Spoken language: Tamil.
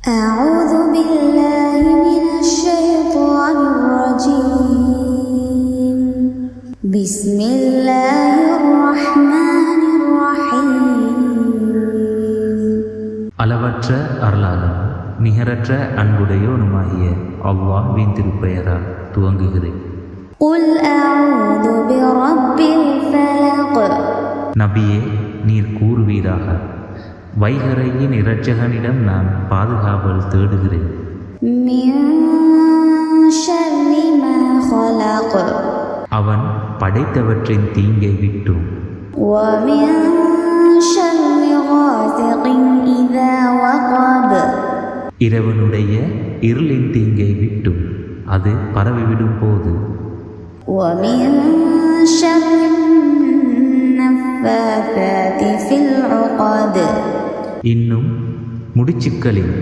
أعوذ بالله من الشيطان الرجيم بسم الله الرحمن الرحيم அளவற்ற அருளாளன் நிகரற்ற அன்புடையோனுமாகிய அல்லாஹ்வின் திருப்பெயரால் துவங்குகிறேன். قل أعوذ برب الفلق நபியே, நீர் கூறுவீராக, வைகரையின் இரட்சகனிடம் நான் பாதுகாவல் தேடுகிறேன். من شر ما خلق அவன் படைத்தவற்றின் தீங்கை விட்டும், ومن شر غاسق إذا وقب இரவனுடைய இருளின் தீங்கை விட்டும் அது பரவிவிடும் போது, ومن شر النفاثات في العقد இன்னும் முடிச்சுக்களின்